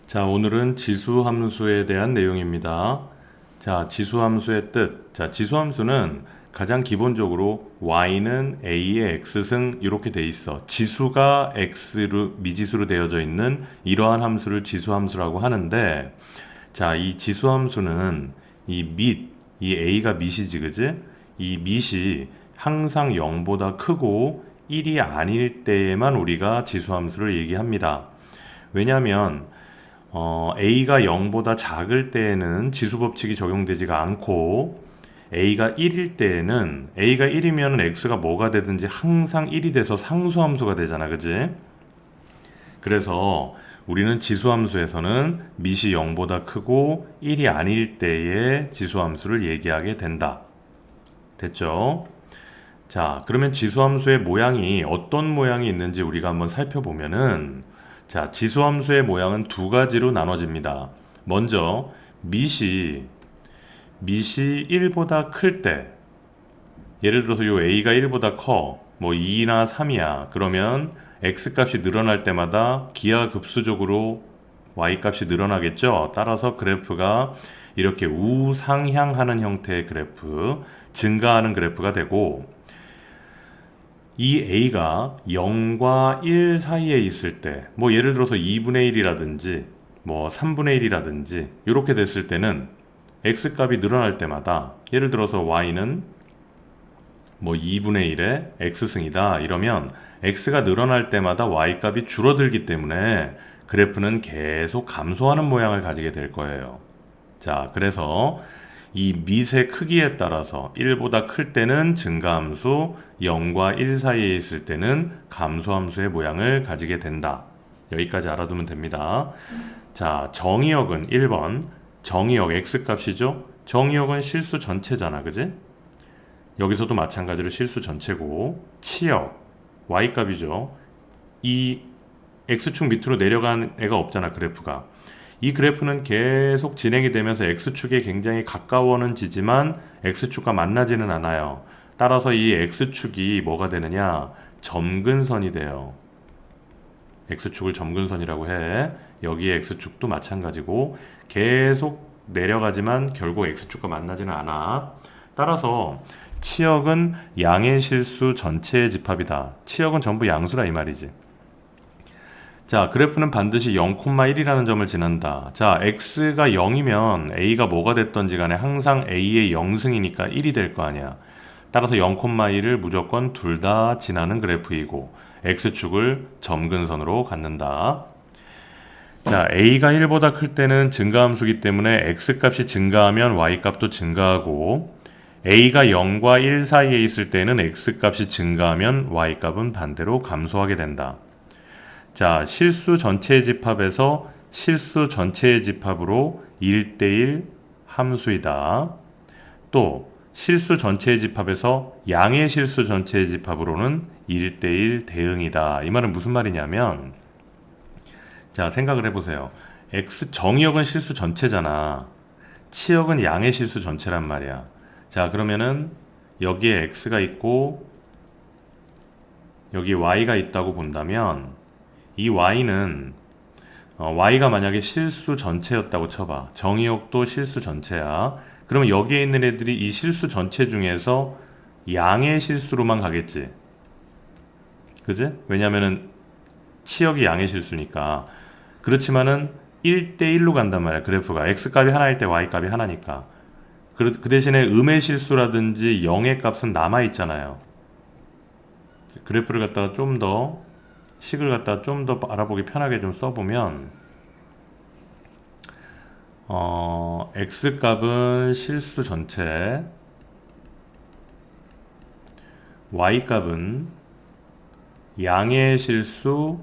자, 오늘은 지수함수에 대한 내용입니다. 자, 지수함수의 뜻. 자, 지수함수는 가장 기본적으로 y는 a의 x승 이렇게 돼 있어. 지수가 x로 미지수로 되어져 있는 이러한 함수를 지수함수라고 하는데, 자, 이 지수함수는 이 a가 밑이지, 그지? 이 밑이 항상 0보다 크고 1이 아닐 때에만 우리가 지수함수를 얘기합니다. 왜냐하면 a가 0보다 작을 때에는 지수법칙이 적용되지가 않고 a가 1일 때에는 a가 1이면 x가 뭐가 되든지 항상 1이 돼서 상수함수가 되잖아, 그지? 그래서 우리는 지수함수에서는 밑이 0보다 크고 1이 아닐 때의 지수함수를 얘기하게 된다. 됐죠? 자, 그러면 지수함수의 모양이 어떤 모양이 있는지 우리가 한번 살펴보면은, 자, 지수함수의 모양은 두 가지로 나눠집니다. 먼저 밑이 1보다 클 때, 예를 들어서 요 a가 1보다 커, 뭐 2나 3이야. 그러면 x값이 늘어날 때마다 기하급수적으로 y값이 늘어나겠죠. 따라서 그래프가 이렇게 우상향하는 형태의 그래프, 증가하는 그래프가 되고, 이 a가 0과 1 사이에 있을 때, 뭐 예를 들어서 2분의 1이라든지 뭐 3분의 1이라든지 이렇게 됐을 때는 x값이 늘어날 때마다, 예를 들어서 y는 뭐 2분의 1의 x승이다 이러면 x가 늘어날 때마다 y값이 줄어들기 때문에 그래프는 계속 감소하는 모양을 가지게 될 거예요. 자, 그래서 이 밑의 크기에 따라서 1보다 클 때는 증가함수, 0과 1 사이에 있을 때는 감소함수의 모양을 가지게 된다. 여기까지 알아두면 됩니다. 자, 정의역은 1번. 정의역 x값이죠? 정의역은 실수 전체잖아, 그지? 여기서도 마찬가지로 실수 전체고, 치역 y값이죠. 이 x축 밑으로 내려간 애가 없잖아, 그래프가. 이 그래프는 계속 진행이 되면서 x축에 굉장히 가까워는 지지만 x축과 만나지는 않아요. 따라서 이 x축이 뭐가 되느냐? 점근선이 돼요. x축을 점근선이라고 해. 여기에 x축도 마찬가지고 계속 내려가지만 결국 x축과 만나지는 않아. 따라서 치역은 양의 실수 전체의 집합이다. 치역은 전부 양수라 이 말이지. 자, 그래프는 반드시 0,1이라는 점을 지난다. 자, x가 0이면 a가 뭐가 됐던지 간에 항상 a의 0승이니까 1이 될 거 아니야. 따라서 0,1을 무조건 둘 다 지나는 그래프이고 x축을 점근선으로 갖는다. 자, a가 1보다 클 때는 증가함수기 때문에 x값이 증가하면 y값도 증가하고, a가 0과 1 사이에 있을 때는 x값이 증가하면 y값은 반대로 감소하게 된다. 자, 실수 전체의 집합에서 실수 전체의 집합으로 1대1 함수이다. 또 실수 전체의 집합에서 양의 실수 전체의 집합으로는 1대1 대응이다. 이 말은 무슨 말이냐면, 자, 생각을 해보세요. 정의역은 실수 전체잖아. 치역은 양의 실수 전체란 말이야. 자, 그러면은 여기에 x가 있고 여기 y가 있다고 본다면, 이 y는 y가 만약에 실수 전체였다고 쳐봐. 정의역도 실수 전체야. 그러면 여기에 있는 애들이 이 실수 전체 중에서 양의 실수로만 가겠지. 그지? 왜냐면은 치역이 양의 실수니까. 그렇지만은 1대1로 간단 말이야. 그래프가 x값이 하나일 때 y값이 하나니까. 그 대신에 음의 실수라든지 0의 값은 남아있잖아요. 그래프를 갖다가 식을 갖다 좀 더 알아보기 편하게 좀 써보면, x값은 실수 전체, y값은 양의 실수,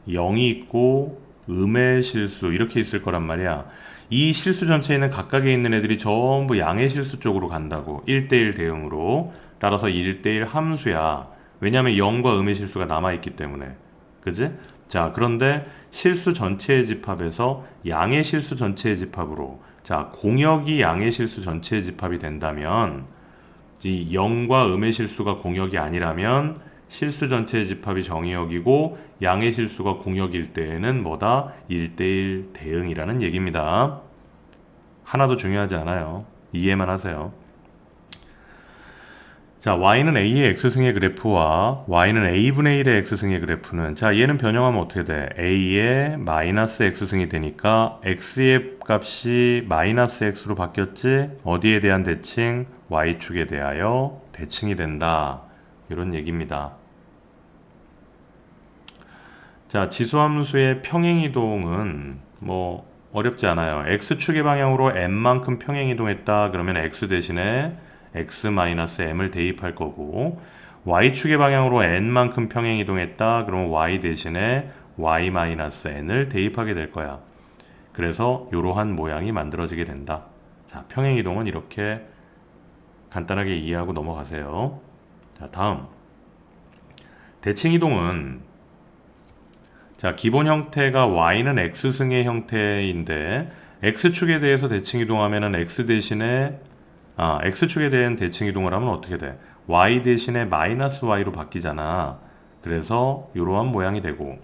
0이 있고 음의 실수 이렇게 있을 거란 말이야. 이 실수 전체에는 각각에 있는 애들이 전부 양의 실수 쪽으로 간다고. 1대1 대응으로. 따라서 1대1 함수야. 왜냐하면 0과 음의 실수가 남아있기 때문에. 그지? 자, 그런데 실수 전체의 집합에서 양의 실수 전체의 집합으로, 자, 공역이 양의 실수 전체의 집합이 된다면, 이 0과 음의 실수가 공역이 아니라면 실수 전체의 집합이 정의역이고 양의 실수가 공역일 때에는 뭐다? 1대1 대응이라는 얘기입니다. 하나도 중요하지 않아요. 이해만 하세요. 자, y는 a의 x승의 그래프와 y는 a분의 1의 x승의 그래프는, 자, 얘는 변형하면 어떻게 돼? a의 마이너스 x승이 되니까 x의 값이 마이너스 x로 바뀌었지? 어디에 대한 대칭? y축에 대하여 대칭이 된다. 이런 얘기입니다. 자, 지수함수의 평행이동은 뭐 어렵지 않아요. x축의 방향으로 m만큼 평행이동했다. 그러면 x 대신에 x-m을 대입할 거고, y축의 방향으로 n만큼 평행이동했다. 그러면 y 대신에 y-n을 대입하게 될 거야. 그래서 이러한 모양이 만들어지게 된다. 자, 평행이동은 이렇게 간단하게 이해하고 넘어가세요. 자, 다음 대칭이동은, 자, 기본 형태가 y는 x승의 형태인데 x축에 대해서 대칭이동하면은 x 대신에 x축에 대한 대칭이동을 하면 어떻게 돼? y 대신에 마이너스 y로 바뀌잖아. 그래서 이러한 모양이 되고,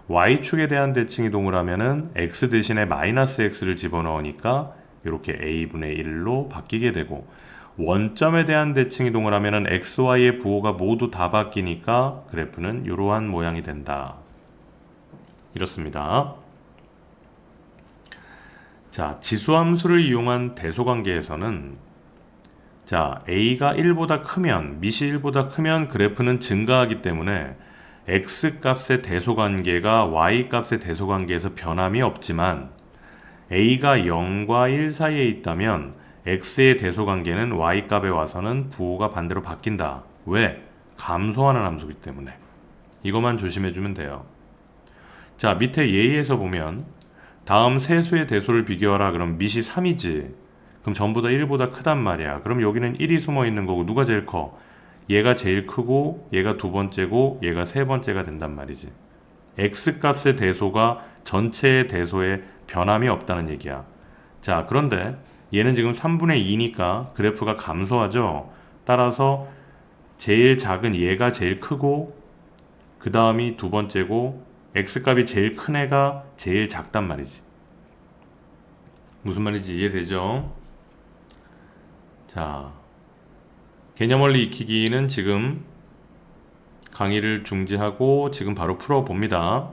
y축에 대한 대칭이동을 하면은 x 대신에 마이너스 x를 집어넣으니까 이렇게 a분의 1로 바뀌게 되고, 원점에 대한 대칭이동을 하면은 x, y의 부호가 모두 다 바뀌니까 그래프는 이러한 모양이 된다. 이렇습니다. 자, 지수함수를 이용한 대소관계에서는, 자, a가 1보다 크면, 밑이 1보다 크면 그래프는 증가하기 때문에 x값의 대소관계가 y값의 대소관계에서 변함이 없지만, a가 0과 1 사이에 있다면 x의 대소관계는 y값에 와서는 부호가 반대로 바뀐다. 왜? 감소하는 함수이기 때문에. 이것만 조심해주면 돼요. 자, 밑에 예에서 보면 다음 세 수의 대소를 비교하라. 그럼 밑이 3이지. 그럼 전부 다 1보다 크단 말이야. 그럼 여기는 1이 숨어 있는 거고, 누가 제일 커? 얘가 제일 크고, 얘가 두 번째고, 얘가 세 번째가 된단 말이지. x값의 대소가 전체의 대소에 변함이 없다는 얘기야. 자, 그런데 얘는 지금 3분의 2니까 그래프가 감소하죠. 따라서 제일 작은 얘가 제일 크고, 그 다음이 두 번째고, x값이 제일 큰 애가 제일 작단 말이지. 무슨 말인지 이해되죠? 자, 개념원리 익히기는 지금 강의를 중지하고 지금 바로 풀어봅니다.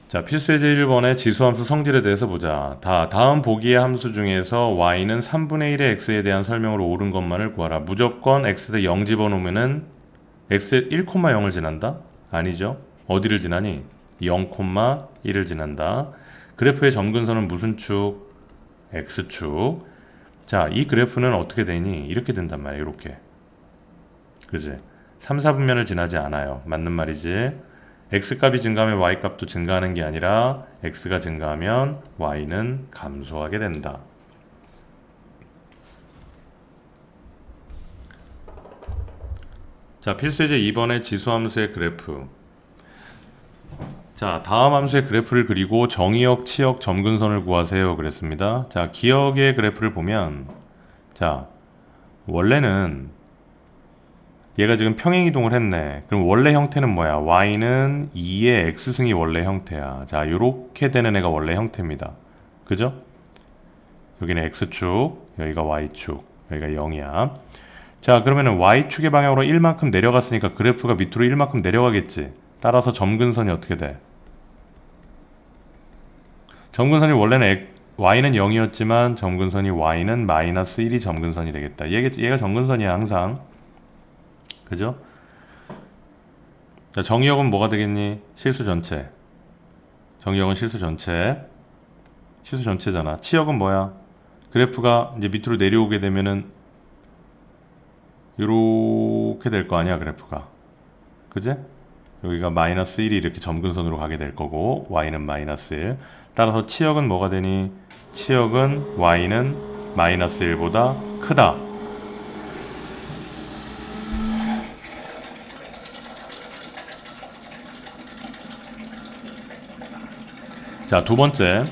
자, 필수예제 1번의 지수함수 성질에 대해서 보자. 다음 보기의 함수 중에서 y는 3분의 1의 x에 대한 설명으로 옳은 것만을 구하라. 무조건 x에 0 집어넣으면은 x에 1,0을 지난다? 아니죠. 어디를 지나니? 0,1을 지난다. 그래프의 점근선은 무슨 축? x축. 자, 이 그래프는 어떻게 되니? 이렇게 된단 말이야. 이렇게. 그지? 3, 4분면을 지나지 않아요. 맞는 말이지. x값이 증가하면 y값도 증가하는 게 아니라 x가 증가하면 y는 감소하게 된다. 자, 필수예제 2번의 지수함수의 그래프. 자, 다음 함수의 그래프를 그리고 정의역, 치역, 점근선을 구하세요. 그랬습니다. 자, 기역의 그래프를 보면, 자, 원래는 얘가 지금 평행이동을 했네. 그럼 원래 형태는 뭐야? y는 2의 x승이 원래 형태야. 자, 요렇게 되는 애가 원래 형태입니다. 그죠? 여기는 x축, 여기가 y축, 여기가 0이야. 자, 그러면은 y축의 방향으로 1만큼 내려갔으니까 그래프가 밑으로 1만큼 내려가겠지. 따라서 점근선이 어떻게 돼? 점근선이 원래는 y는 0이었지만 점근선이 y는 마이너스 1이 점근선이 되겠다. 얘가 점근선이야, 항상. 그죠? 자, 정의역은 뭐가 되겠니? 실수 전체. 정의역은 실수 전체. 실수 전체잖아. 치역은 뭐야? 그래프가 이제 밑으로 내려오게 되면은 요렇게 될 거 아니야, 그래프가. 그지? 여기가 마이너스 1이 이렇게 점근선으로 가게 될 거고, y는 마이너스 1. 따라서 치역은 뭐가 되니? 치역은 y는 마이너스 1보다 크다. 자, 두 번째.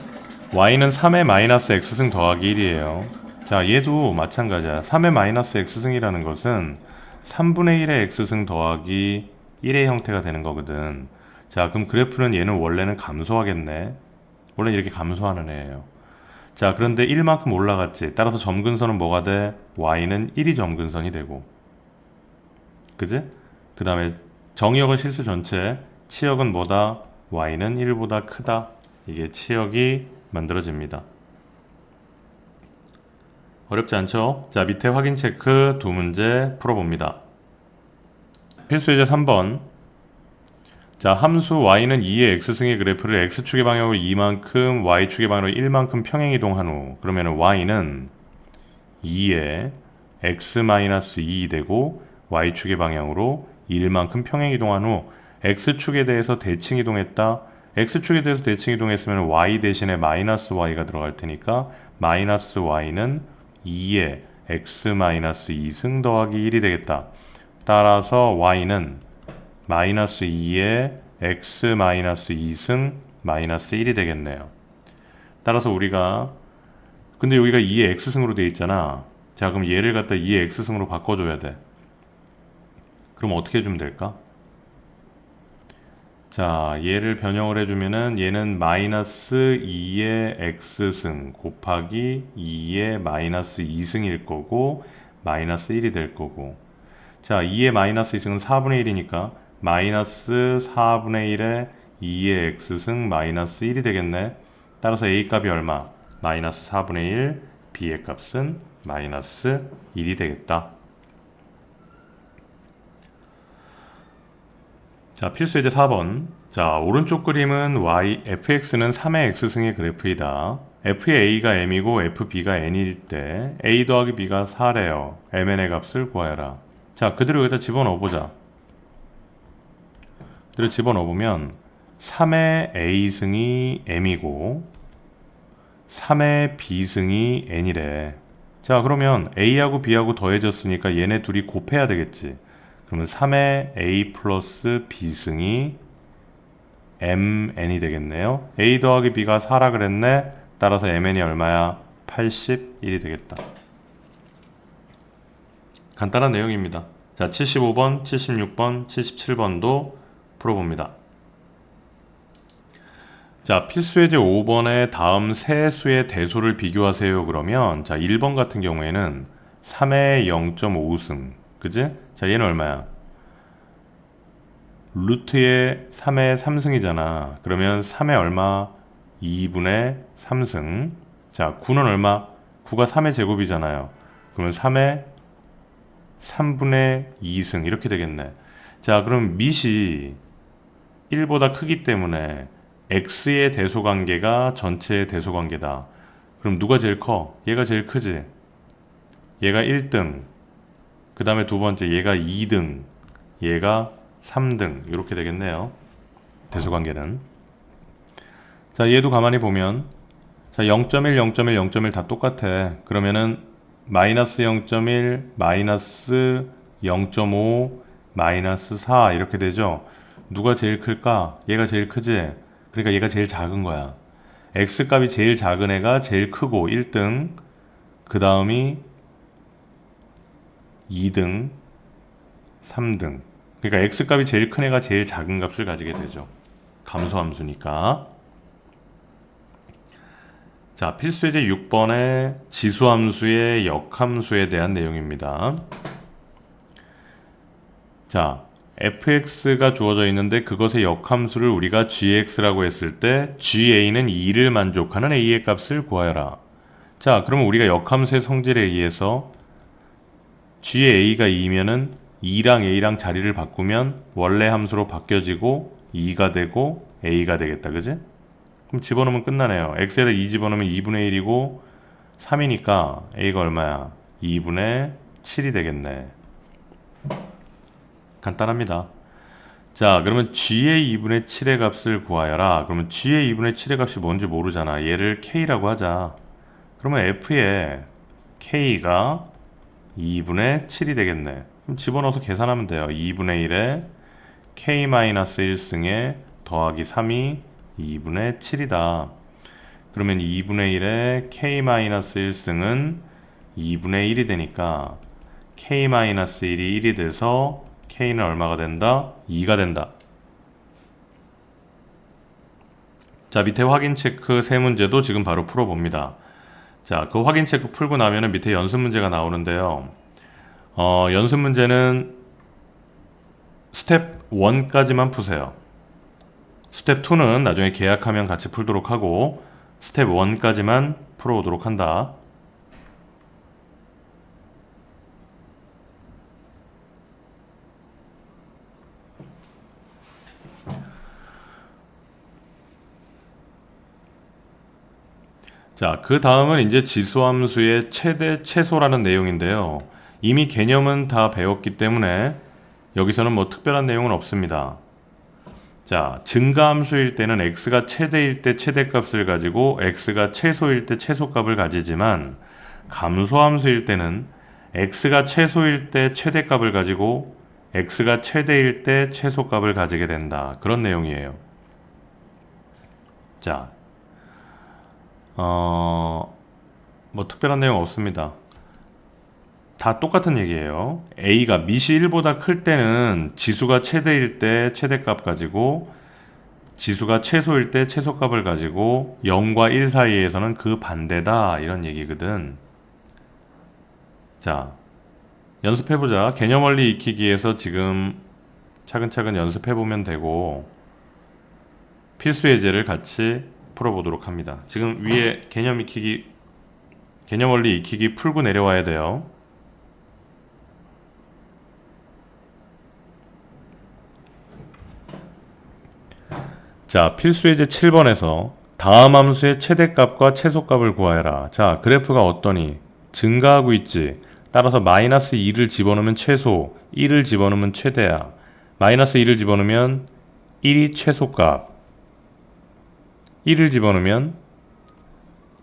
y는 3의 마이너스 x승 더하기 1이에요. 자, 얘도 마찬가지야. 3의 마이너스 x승이라는 것은 3분의 1의 x승 더하기 1의 형태가 되는 거거든. 자, 그럼 그래프는 얘는 원래는 감소하겠네. 원래 이렇게 감소하는 애예요. 자, 그런데 1만큼 올라갔지. 따라서 점근선은 뭐가 돼? y는 1이 점근선이 되고. 그지? 그 다음에 정의역은 실수 전체, 치역은 뭐다? y는 1보다 크다. 이게 치역이 만들어집니다. 어렵지 않죠? 자, 밑에 확인 체크 두 문제 풀어봅니다. 필수 예제 3번. 자, 함수 y는 2의 x승의 그래프를 x축의 방향으로 2만큼, y축의 방향으로 1만큼 평행이동한 후, 그러면 y는 2의 x-2 되고 y축의 방향으로 1만큼 평행이동한 후 x축에 대해서 대칭이동했다. x축에 대해서 대칭이동했으면 y 대신에 마이너스 y가 들어갈 테니까 마이너스 y는 2의 x-2승 더하기 1이 되겠다. 따라서 y는 마이너스 2의 x-2승 마이너스 1이 되겠네요. 따라서 우리가 근데 여기가 2의 x승으로 되어 있잖아. 자, 그럼 얘를 갖다 2의 x승으로 바꿔줘야 돼. 그럼 어떻게 해주면 될까? 자, 얘를 변형을 해주면은 얘는 마이너스 2의 x승 곱하기 2의 마이너스 2승일 거고 마이너스 1이 될 거고. 자, 2의 마이너스 2승은 4분의 1이니까 마이너스 4분의 1에 2의 x승 마이너스 1이 되겠네. 따라서 a 값이 얼마? 마이너스 4분의 1, b의 값은 마이너스 1이 되겠다. 자, 필수 예제 4번. 자, 오른쪽 그림은 fx는 3의 x승의 그래프이다. f의 a가 m이고 fb가 n일 때 a 더하기 b가 4래요. mn의 값을 구하여라. 자, 그대로 여기다 집어넣어보자. 그대로 집어넣으면 3의 a승이 m이고 3의 b승이 n이래. 자, 그러면 a하고 b하고 더해졌으니까 얘네 둘이 곱해야 되겠지. 그러면 3의 a 플러스 b승이 mn이 되겠네요. a 더하기 b가 4라 그랬네. 따라서 mn이 얼마야? 81이 되겠다. 간단한 내용입니다. 자, 75번, 76번, 77번도 풀어봅니다. 자, 필수 예제 5번에 다음 세 수의 대소를 비교하세요. 그러면 자, 1번 같은 경우에는 3의 0.5승. 그지? 자, 얘는 얼마야? 루트의 3의 3승이잖아. 그러면 3의 얼마? 2분의 3승. 자, 9는 얼마? 9가 3의 제곱이잖아요. 그러면 3의 3분의 2승. 이렇게 되겠네. 자, 그럼 밑이 1보다 크기 때문에 x의 대소관계가 전체의 대소관계다. 그럼 누가 제일 커? 얘가 제일 크지? 얘가 1등. 그 다음에 두 번째 얘가 2등. 얘가 3등. 이렇게 되겠네요. 대소관계는. 자, 얘도 가만히 보면 자, 0.1, 0.1, 0.1 다 똑같아. 그러면은 마이너스 0.1, 마이너스 0.5, 마이너스 4 이렇게 되죠. 누가 제일 클까? 얘가 제일 크지? 그러니까 얘가 제일 작은 거야. x값이 제일 작은 애가 제일 크고 1등, 그 다음이 2등, 3등. 그러니까 x값이 제일 큰 애가 제일 작은 값을 가지게 되죠. 감소함수니까. 자, 필수 예제 6번의 지수함수의 역함수에 대한 내용입니다. 자, fx가 주어져 있는데 그것의 역함수를 우리가 gx라고 했을 때 ga는 2를 만족하는 a의 값을 구하여라. 자, 그러면 우리가 역함수의 성질에 의해서 g의 a가 2면은 2랑 a랑 자리를 바꾸면 원래 함수로 바뀌어지고 2가 되고 a가 되겠다. 그지? 그럼 집어넣으면 끝나네요. x에다 2 집어넣으면 2분의 1이고 3이니까 a가 얼마야? 2분의 7이 되겠네. 간단합니다. 자, 그러면 g의 2분의 7의 값을 구하여라. 그러면 g의 2분의 7의 값이 뭔지 모르잖아. 얘를 k라고 하자. 그러면 f의 k가 2분의 7이 되겠네. 그럼 집어넣어서 계산하면 돼요. 2분의 1에 k-1승에 더하기 3이 2분의 7이다. 그러면 2분의 1에 k-1승은 2분의 1이 되니까 k-1이 1이 돼서 k는 얼마가 된다? 2가 된다. 자, 밑에 확인 체크 세 문제도 지금 바로 풀어봅니다. 자, 그 확인 체크 풀고 나면은 밑에 연습 문제가 나오는데요. 연습 문제는 스텝 1까지만 푸세요. 스텝 2는 나중에 계약하면 같이 풀도록 하고 스텝 1까지만 풀어오도록 한다. 자, 그 다음은 이제 지수함수의 최대 최소라는 내용인데요. 이미 개념은 다 배웠기 때문에 여기서는 뭐 특별한 내용은 없습니다. 자, 증가함수일 때는 x가 최대일 때 최대값을 가지고 x가 최소일 때 최소값을 가지지만 감소함수일 때는 x가 최소일 때 최대값을 가지고 x가 최대일 때 최소값을 가지게 된다. 그런 내용이에요. 자, 뭐 특별한 내용 없습니다. 다 똑같은 얘기예요. A가 밑이 1보다 클 때는 지수가 최대일 때 최대값 가지고 지수가 최소일 때 최소값을 가지고 0과 1 사이에서는 그 반대다 이런 얘기거든. 자, 연습해보자. 개념 원리 익히기에서 지금 차근차근 연습해보면 되고 필수 예제를 같이 풀어보도록 합니다. 지금 위에 개념 원리 익히기 풀고 내려와야 돼요. 자, 필수 예제 7번에서 다음 함수의 최대값과 최소값을 구하여라. 자, 그래프가 어떠니? 증가하고 있지. 따라서 마이너스 2를 집어넣으면 최소, 1을 집어넣으면 최대야. 마이너스 2를 집어넣으면 1이 최소값, 1을 집어넣으면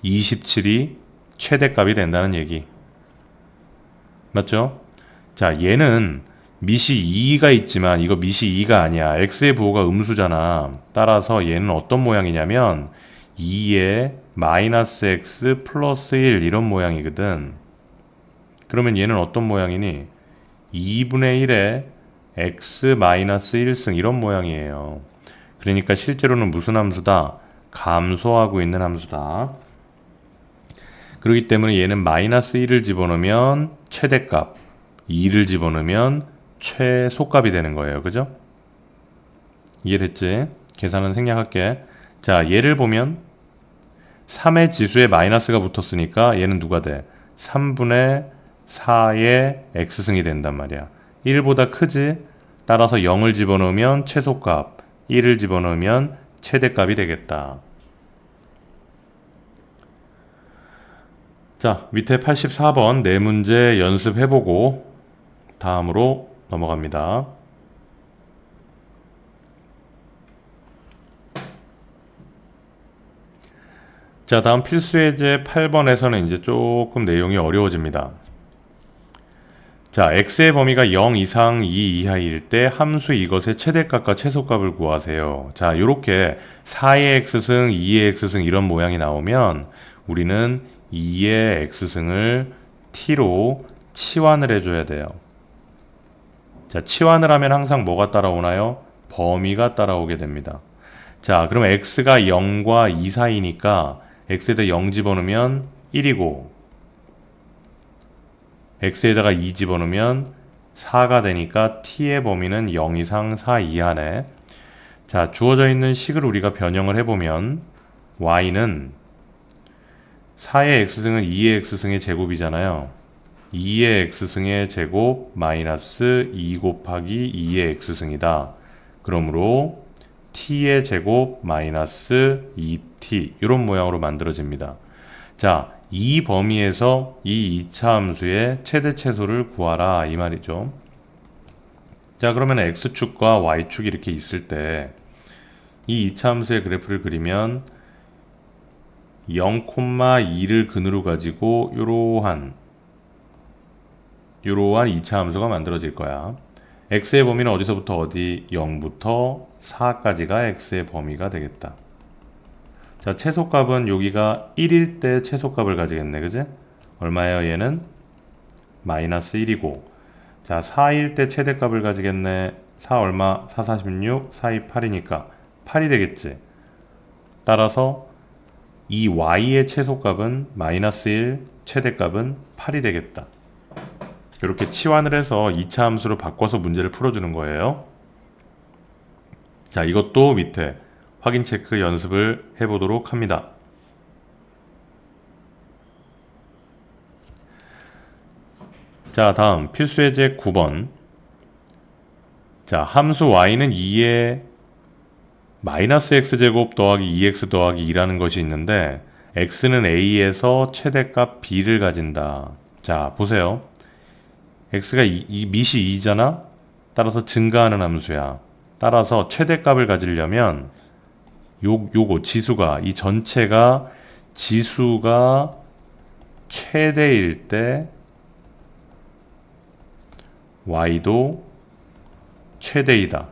27이 최대값이 된다는 얘기. 맞죠? 자, 얘는 밑이 2가 있지만 이거 밑이 2가 아니야. x의 부호가 음수잖아. 따라서 얘는 어떤 모양이냐면 2에 마이너스 x 플러스 1 이런 모양이거든. 그러면 얘는 어떤 모양이니? 2분의 1에 x 마이너스 1승 이런 모양이에요. 그러니까 실제로는 무슨 함수다? 감소하고 있는 함수다. 그렇기 때문에 얘는 마이너스 1을 집어넣으면 최대값, 2를 집어넣으면 최소값이 되는 거예요. 그죠? 이해됐지? 계산은 생략할게. 자, 얘를 보면 3의 지수에 마이너스가 붙었으니까 얘는 누가 돼? 3분의 4의 x승이 된단 말이야. 1보다 크지? 따라서 0을 집어넣으면 최소값, 1을 집어넣으면 최대값이 되겠다. 자, 밑에 84번 네 문제 연습해보고 다음으로 넘어갑니다. 자, 다음 필수예제 8번에서는 이제 조금 내용이 어려워집니다. 자, x의 범위가 0 이상 2 이하일 때 함수 이것의 최대값과 최소값을 구하세요. 자, 요렇게 4의 x승, 2의 x승 이런 모양이 나오면 우리는 2의 x승을 t로 치환을 해줘야 돼요. 자, 치환을 하면 항상 뭐가 따라오나요? 범위가 따라오게 됩니다. 자, 그러면 x가 0과 2 사이니까 x에다 0 집어넣으면 1이고 x에다가 2 집어넣으면 4가 되니까 t의 범위는 0 이상 4 이하네. 자, 주어져 있는 식을 우리가 변형을 해보면 y는 4의 x승은 2의 x승의 제곱이잖아요. 2의 x승의 제곱 마이너스 2 곱하기 2의 x승이다. 그러므로 t의 제곱 마이너스 2t 이런 모양으로 만들어집니다. 자, 이 범위에서 이 2차 함수의 최대 최소를 구하라 이 말이죠. 자, 그러면 x축과 y축이 이렇게 있을 때 이 2차 함수의 그래프를 그리면 0,2를 근으로 가지고 이러한 2차 함수가 만들어질 거야. x의 범위는 어디서부터 어디? 0부터 4까지가 x의 범위가 되겠다. 자, 최소값은 여기가 1일 때 최소값을 가지겠네. 그지? 얼마예요? 얘는 마이너스 1이고. 자, 4일 때 최대값을 가지겠네. 4 얼마? 4, 46, 4, 2, 8이니까 8이 되겠지. 따라서 이 y의 최소값은 마이너스 1, 최대값은 8이 되겠다. 이렇게 치환을 해서 2차 함수로 바꿔서 문제를 풀어주는 거예요. 자, 이것도 밑에 확인 체크 연습을 해보도록 합니다. 자, 다음 필수 예제 9번. 자, 함수 y는 2의 마이너스 x제곱 더하기 2x 더하기 2라는 것이 있는데 x는 a에서 최대값 b를 가진다. 자, 보세요. x가 이 밑이 2잖아? 따라서 증가하는 함수야. 따라서 최대값을 가지려면 요거 지수가 이 전체가 지수가 최대일 때 y도 최대이다.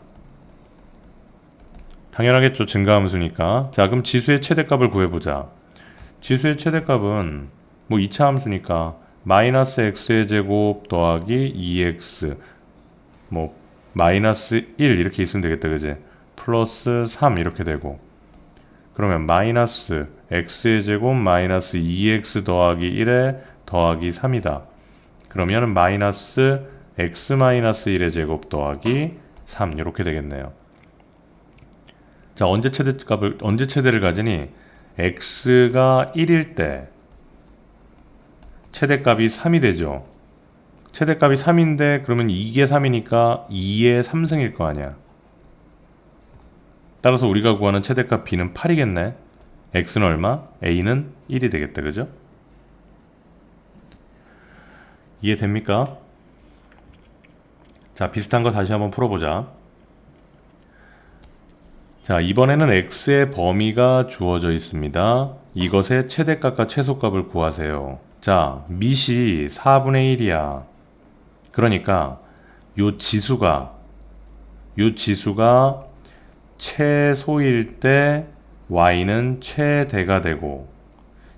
당연하겠죠. 증가함수니까. 자, 그럼 지수의 최대값을 구해보자. 지수의 최대값은 뭐 2차 함수니까 마이너스 x의 제곱 더하기 2x 뭐 마이너스 1 이렇게 있으면 되겠다. 그지? 플러스 3 이렇게 되고, 그러면 마이너스 x의 제곱 마이너스 2x 더하기 1에 더하기 3이다. 그러면 마이너스 x 마이너스 1의 제곱 더하기 3 이렇게 되겠네요. 자, 언제 최대를 가지니? x가 1일 때 최대값이 3이 되죠. 최대값이 3인데 그러면 이게 3이니까 2의 3승일 거 아니야. 따라서 우리가 구하는 최대값 b는 8이겠네. x는 얼마? a는 1이 되겠다. 그죠? 이해됩니까? 자, 비슷한 거 다시 한번 풀어보자. 자, 이번에는 x의 범위가 주어져 있습니다. 이것의 최대값과 최소값을 구하세요. 자, 밑이 4분의 1이야. 그러니까 요 지수가 최소일 때 y는 최대가 되고,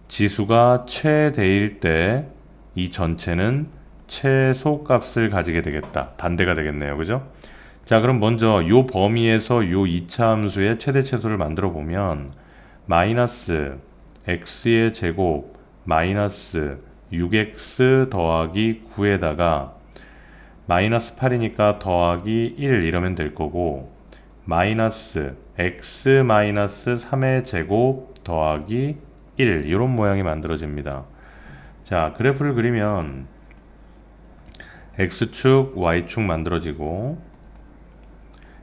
지수가 최대일 때 이 전체는 최소값을 가지게 되겠다. 반대가 되겠네요. 그죠? 자, 그럼 먼저 요 범위에서 요 2차 함수의 최대 최소를 만들어 보면 마이너스 x의 제곱 마이너스 6x 더하기 9에다가 마이너스 8이니까 더하기 1 이러면 될 거고, 마이너스 x 마이너스 3의 제곱 더하기 1 이런 모양이 만들어집니다. 자, 그래프를 그리면 x축 y축 만들어지고,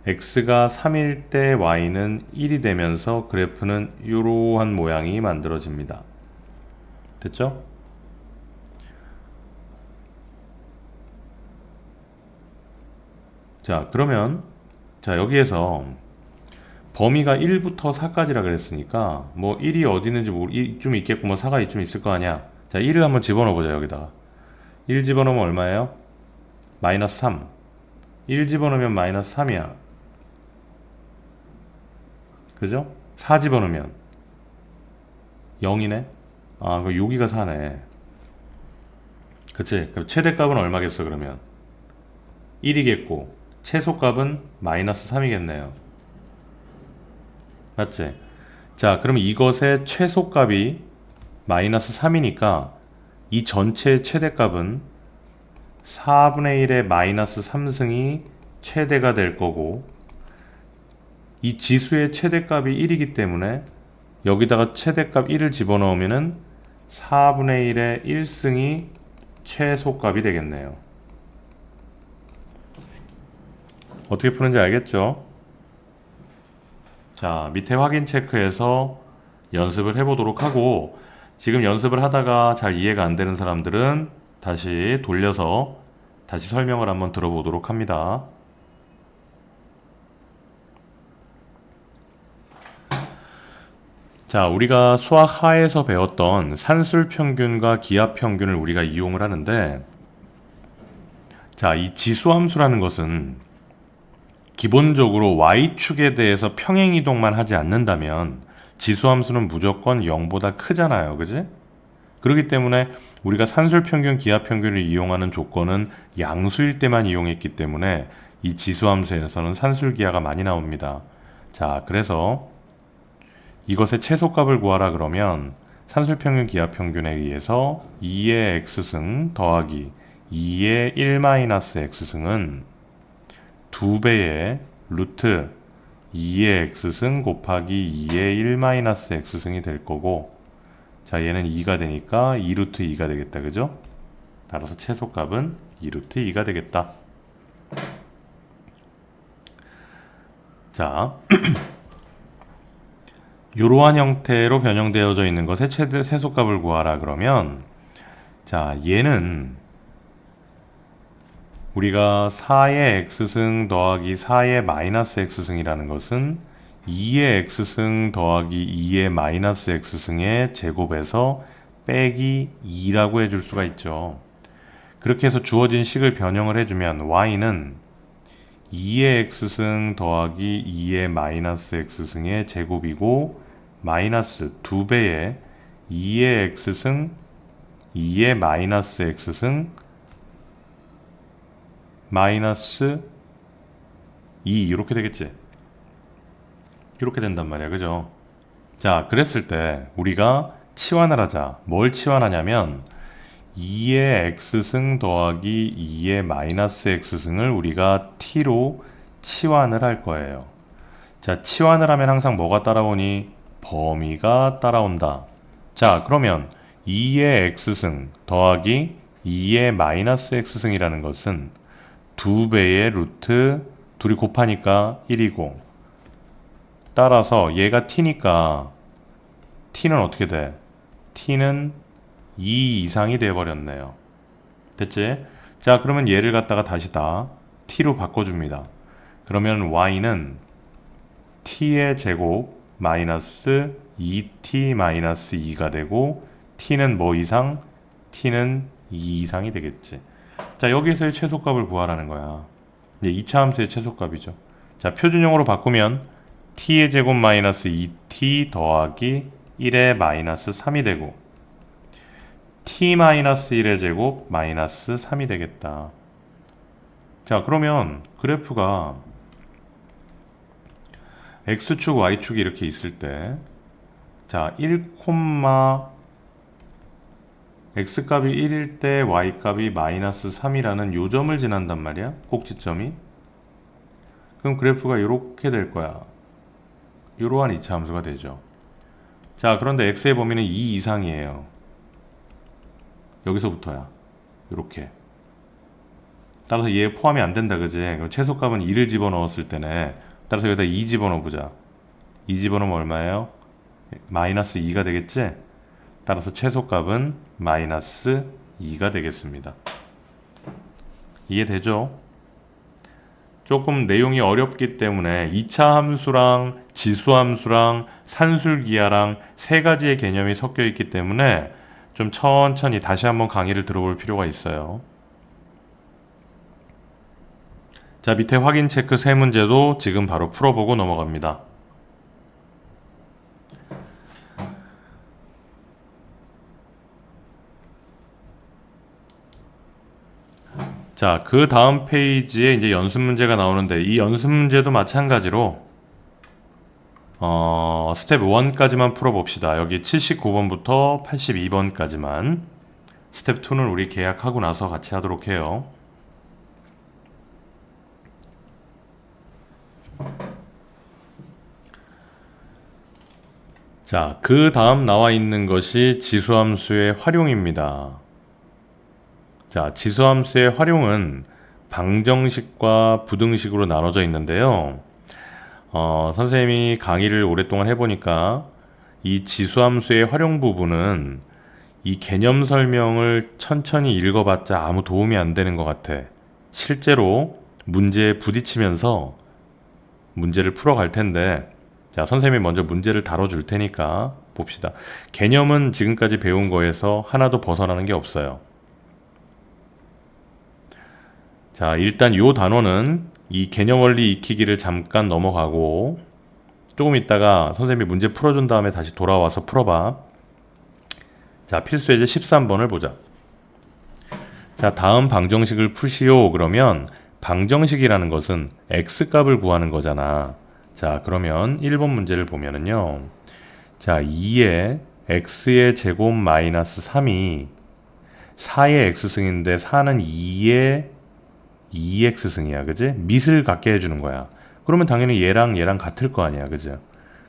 x가 3일 때 y는 1이 되면서 그래프는 이러한 모양이 만들어집니다. 됐죠? 자, 그러면 자, 여기에서 범위가 1부터 4까지라 그랬으니까 뭐 1이 어디 있는지 이쯤 있겠고 뭐 4가 이쯤 있을 거 아니야. 자, 1을 한번 집어넣어 보자. 여기다가 1 집어넣으면 얼마예요? 마이너스 3. 1 집어넣으면 마이너스 3이야. 그죠? 4 집어넣으면 0이네. 아, 그 여기가 4네. 그치? 그럼 최대값은 얼마겠어? 그러면 1이겠고 최소값은 마이너스 3이겠네요. 맞지? 자, 그럼 이것의 최소값이 마이너스 3이니까 이 전체의 최대값은 4분의 1의 마이너스 3승이 최대가 될 거고, 이 지수의 최대값이 1이기 때문에 여기다가 최대값 1을 집어넣으면은 4분의 1의 1승이 최소값이 되겠네요. 어떻게 푸는지 알겠죠? 자, 밑에 확인 체크해서 연습을 해보도록 하고, 지금 연습을 하다가 잘 이해가 안 되는 사람들은 다시 돌려서 다시 설명을 한번 들어보도록 합니다. 자, 우리가 수학 하에서 배웠던 산술 평균과 기하 평균을 우리가 이용을 하는데, 자, 이 지수함수라는 것은 기본적으로 y축에 대해서 평행이동만 하지 않는다면 지수함수는 무조건 0보다 크잖아요. 그지? 그렇기 때문에 우리가 산술평균, 기하평균을 이용하는 조건은 양수일 때만 이용했기 때문에 이 지수함수에서는 산술기하가 많이 나옵니다. 자, 그래서 이것의 최소값을 구하라 그러면 산술평균, 기하평균에 의해서 2의 x승 더하기 2의 1-x승은 2배의 루트 2의 x승 곱하기 2의 1-x승이 될 거고, 자, 얘는 2가 되니까 2루트 2가 되겠다. 그죠? 따라서 최소값은 2루트 2가 되겠다. 자, 이러한 형태로 변형되어져 있는 것의 최소값을 구하라 그러면, 자, 얘는 우리가 4의 x승 더하기 4의 마이너스 x승이라는 것은 2의 x승 더하기 2의 마이너스 x승의 제곱에서 빼기 2라고 해줄 수가 있죠. 그렇게 해서 주어진 식을 변형을 해주면 y는 2의 x승 더하기 2의 마이너스 x승의 제곱이고 마이너스 2배의 2의 x승 2의 마이너스 x승 마이너스 2 이렇게 되겠지. 이렇게 된단 말이야. 그죠? 자, 그랬을 때 우리가 치환을 하자. 뭘 치환하냐면 2의 x승 더하기 2의 마이너스 x승을 우리가 t로 치환을 할 거예요. 자, 치환을 하면 항상 뭐가 따라오니? 범위가 따라온다. 자, 그러면 2의 x승 더하기 2의 마이너스 x승이라는 것은 2배의 루트 둘이 곱하니까 1이고, 따라서 얘가 t니까 t는 어떻게 돼? t는 2 이상이 돼버렸네요. 됐지? 자, 그러면 얘를 갖다가 다시 다 t로 바꿔줍니다. 그러면 y는 t의 제곱 마이너스 2t 마이너스 2가 되고, t는 뭐 이상? t는 2 이상이 되겠지. 자, 여기에서의 최소값을 구하라는 거야. 이제 2차 함수의 최소값이죠. 자, 표준형으로 바꾸면 t의 제곱 마이너스 2t 더하기 1의 마이너스 3이 되고, t 마이너스 1의 제곱 마이너스 3이 되겠다. 자, 그러면 그래프가 x축, y축이 이렇게 있을 때, 자, 1, x값이 1일 때 y값이 마이너스 3이라는 요점을 지난단 말이야. 꼭지점이. 그럼 그래프가 이렇게 될 거야. 이러한 2차 함수가 되죠. 자, 그런데 x의 범위는 2 이상이에요. 여기서부터야. 이렇게. 따라서 얘 포함이 안 된다. 그지? 그럼 최소값은 2를 집어넣었을 때네. 따라서 여기다 2 집어넣어보자. 2 집어넣으면 얼마예요? 마이너스 2가 되겠지? 따라서 최소값은 마이너스 2가 되겠습니다. 이해되죠? 조금 내용이 어렵기 때문에 2차 함수랑 지수함수랑 산술기하랑 세 가지의 개념이 섞여 있기 때문에 좀 천천히 다시 한번 강의를 들어볼 필요가 있어요. 자, 밑에 확인 체크 세 문제도 지금 바로 풀어보고 넘어갑니다. 자, 그 다음 페이지에 이제 연습 문제가 나오는데, 이 연습 문제도 마찬가지로 스텝 1까지만 풀어봅시다. 여기 79번부터 82번까지만. 스텝 2는 우리 계약하고 나서 같이 하도록 해요. 자, 그 다음 나와 있는 것이 지수함수의 활용입니다. 자, 지수함수의 활용은 방정식과 부등식으로 나눠져 있는데요. 선생님이 강의를 오랫동안 해보니까 이 지수함수의 활용 부분은 이 개념 설명을 천천히 읽어봤자 아무 도움이 안 되는 것 같아. 실제로 문제에 부딪히면서 문제를 풀어갈 텐데, 자, 선생님이 먼저 문제를 다뤄줄 테니까 봅시다. 개념은 지금까지 배운 거에서 하나도 벗어나는 게 없어요. 자, 일단 요 단원은 이 개념 원리 익히기를 잠깐 넘어가고, 조금 있다가 선생님이 문제 풀어준 다음에 다시 돌아와서 풀어봐. 자, 필수 예제 13번을 보자. 자, 다음 방정식을 푸시오. 그러면 방정식이라는 것은 x값을 구하는 거잖아. 자, 그러면 1번 문제를 보면은요. 자, 2의 x의 제곱 마이너스 3이 4의 x승인데 4는 2의 2x승이야. 그지? 밑을 갖게 해주는 거야. 그러면 당연히 얘랑 얘랑 같을 거 아니야. 그죠?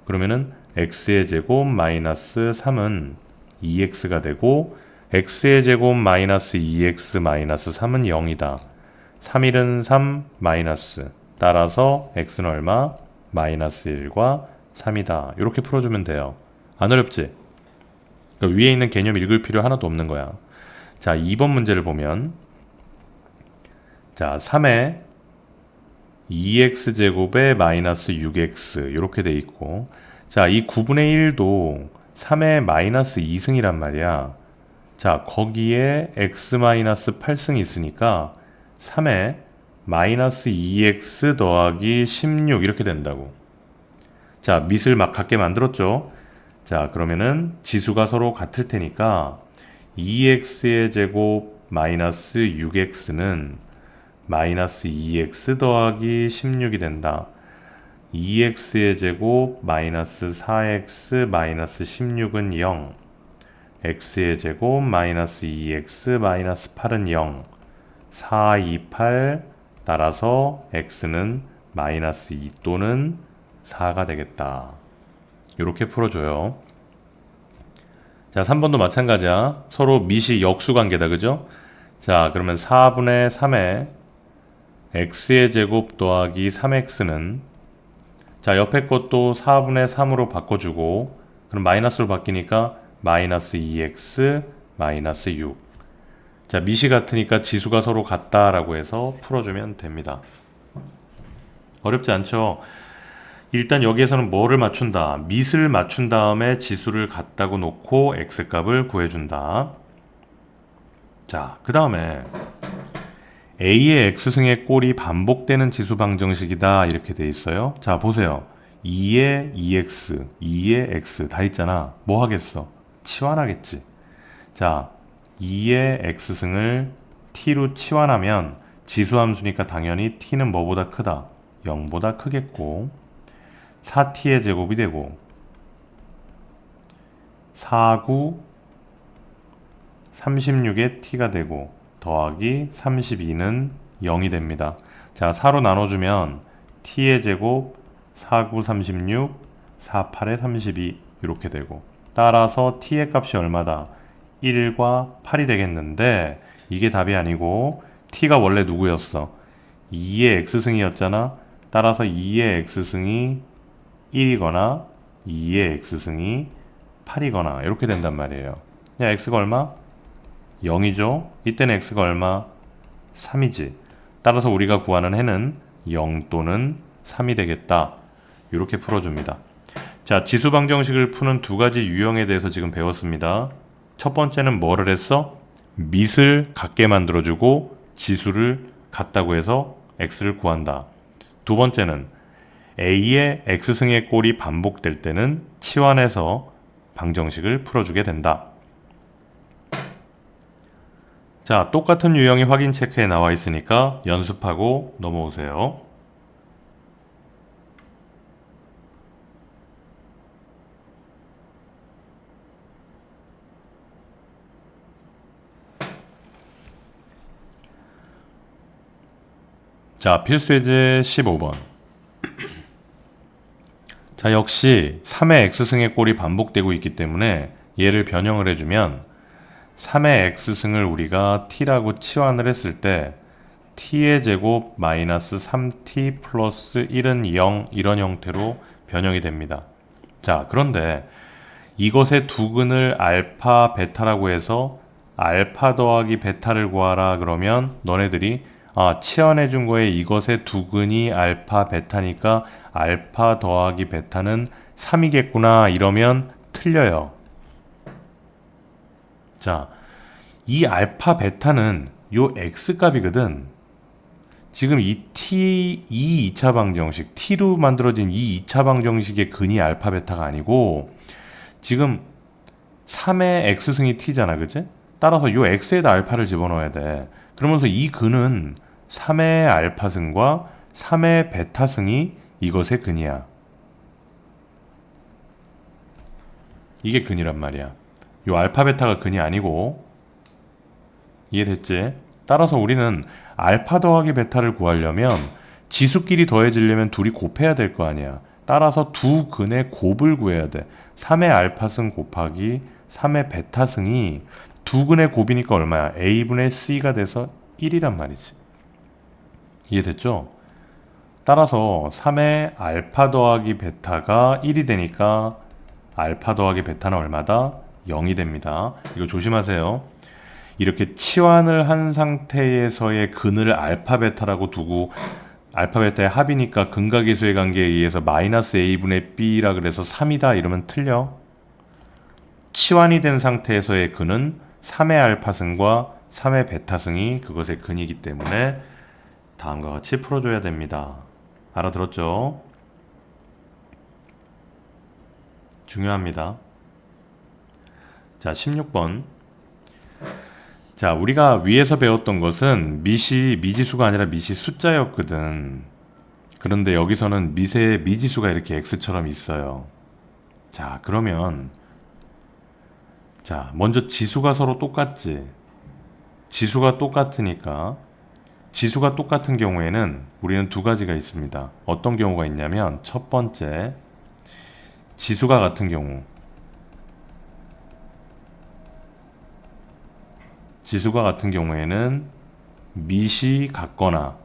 그러면은 x의 제곱 마이너스 3은 2x가 되고 x의 제곱 마이너스 2x 마이너스 3은 0이다. 3일은 3 마이너스. 따라서 x는 얼마? 마이너스 1과 3이다. 이렇게 풀어주면 돼요. 안 어렵지? 그러니까 위에 있는 개념 읽을 필요 하나도 없는 거야. 자, 2번 문제를 보면 자, 3에 2x제곱에 마이너스 6x 이렇게 돼 있고 자, 이 9분의 1도 3의 마이너스 2승이란 말이야. 자, 거기에 x 마이너스 8승이 있으니까 3에 마이너스 2x 더하기 16 이렇게 된다고. 자, 밑을 막 같게 만들었죠. 자, 그러면은 지수가 서로 같을 테니까 2x의 제곱 마이너스 6x는 마이너스 2x 더하기 16이 된다. 2x의 제곱 마이너스 4x 마이너스 16은 0. x의 제곱 마이너스 2x 마이너스 8은 0. 4, 2, 8 따라서 x는 마이너스 2 또는 4가 되겠다. 이렇게 풀어줘요. 자, 3번도 마찬가지야. 서로 밑이 역수관계다. 그죠? 자, 그러면 4분의 3에 x의 제곱 더하기 3x는 자, 옆에 것도 4분의 3으로 바꿔주고 그럼 마이너스로 바뀌니까 마이너스 2x 마이너스 6. 자, 밑이 같으니까 지수가 서로 같다라고 해서 풀어주면 됩니다. 어렵지 않죠? 일단 여기에서는 뭐를 맞춘다? 밑을 맞춘 다음에 지수를 같다고 놓고 x값을 구해준다. 자, 그 다음에 a의 x승의 꼴이 반복되는 지수 방정식이다 이렇게 돼 있어요. 자, 보세요. 2의 2x, 2의 x 다 있잖아. 뭐 하겠어? 치환하겠지. 자, 2의 x승을 t로 치환하면 지수함수니까 당연히 t는 뭐보다 크다? 0보다 크겠고 4t의 제곱이 되고 4, 9, 36의 t가 되고 더하기 32는 0이 됩니다. 자, 4로 나눠주면 t의 제곱 4, 9, 36, 4, 8에 32 이렇게 되고 따라서 t의 값이 얼마다? 1과 8이 되겠는데 이게 답이 아니고 t가 원래 누구였어? 2의 x승이었잖아. 따라서 2의 x승이 1이거나 2의 x승이 8이거나 이렇게 된단 말이에요. 야, x가 얼마? 0이죠. 이때는 x가 얼마? 3이지. 따라서 우리가 구하는 해는 0 또는 3이 되겠다. 이렇게 풀어줍니다. 자, 지수 방정식을 푸는 두 가지 유형에 대해서 지금 배웠습니다. 첫 번째는 뭐를 했어? 밑을 같게 만들어주고 지수를 같다고 해서 x를 구한다. 두 번째는 a의 x승의 꼴이 반복될 때는 치환해서 방정식을 풀어주게 된다. 자, 똑같은 유형이 확인 체크에 나와 있으니까 연습하고 넘어오세요. 자, 필수예제 15번. 자, 역시 3의 x승의 꼴이 반복되고 있기 때문에 얘를 변형을 해주면 3의 x승을 우리가 t라고 치환을 했을 때 t의 제곱 마이너스 3t 플러스 1은 0 이런 형태로 변형이 됩니다. 자, 그런데 이것의 두근을 알파 베타라고 해서 알파 더하기 베타를 구하라 그러면 너네들이 치환해 준 거에 이것의 두근이 알파 베타니까 알파 더하기 베타는 3이겠구나 이러면 틀려요. 자, 이 알파 베타는 요 x값이거든. 지금 이 2차 방정식, t로 만들어진 이 2차 방정식의 근이 알파 베타가 아니고 지금 3의 x승이 t잖아, 그치? 따라서 요 x에다 알파를 집어넣어야 돼. 그러면서 이 근은 3의 알파승과 3의 베타승이 이것의 근이야. 이게 근이란 말이야. 요 알파 베타가 근이 아니고. 이해됐지? 따라서 우리는 알파 더하기 베타를 구하려면 지수끼리 더해지려면 둘이 곱해야 될 거 아니야. 따라서 두 근의 곱을 구해야 돼. 3의 알파승 곱하기 3의 베타승이 두 근의 곱이니까 얼마야? a분의 c가 돼서 1이란 말이지. 이해됐죠? 따라서 3의 알파 더하기 베타가 1이 되니까 알파 더하기 베타는 얼마다? 0이 됩니다. 이거 조심하세요. 이렇게 치환을 한 상태에서의 근을 알파 베타라고 두고 알파 베타의 합이니까 근각계수의 관계에 의해서 마이너스 a분의 b라 그래서 3이다 이러면 틀려. 치환이 된 상태에서의 근은 3의 알파승과 3의 베타승이 그것의 근이기 때문에 다음과 같이 풀어줘야 됩니다. 알아들었죠? 중요합니다. 자, 16번. 자, 우리가 위에서 배웠던 것은 미시 미지수가 아니라 미시 숫자였거든. 그런데 여기서는 미세의 미지수가 이렇게 x처럼 있어요. 자, 그러면 자, 먼저 지수가 서로 똑같지. 지수가 똑같으니까 지수가 똑같은 경우에는 우리는 두 가지가 있습니다. 어떤 경우가 있냐면 첫 번째, 지수가 같은 경우. 지수가 같은 경우에는 미시 같거나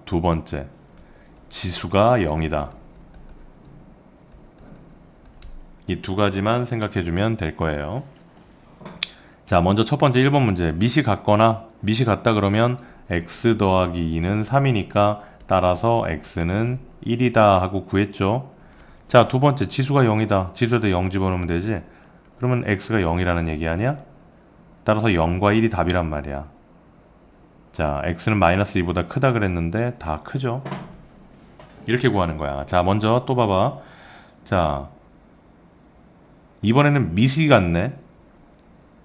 두 번째, 지수가 0이다. 이 두 가지만 생각해 주면 될 거예요. 자, 먼저 첫 번째 1번 문제. 미시 같거나 미시 같다 그러면 x 더하기 2는 3이니까 따라서 x는 1이다 하고 구했죠. 자, 두 번째 지수가 0이다. 지수에다 0 집어넣으면 되지. 그러면 x가 0이라는 얘기 아니야? 따라서 0과 1이 답이란 말이야. 자, x는 마이너스 2보다 크다 그랬는데 다 크죠. 이렇게 구하는 거야. 자, 먼저 또 봐봐. 자, 이번에는 미시 같네.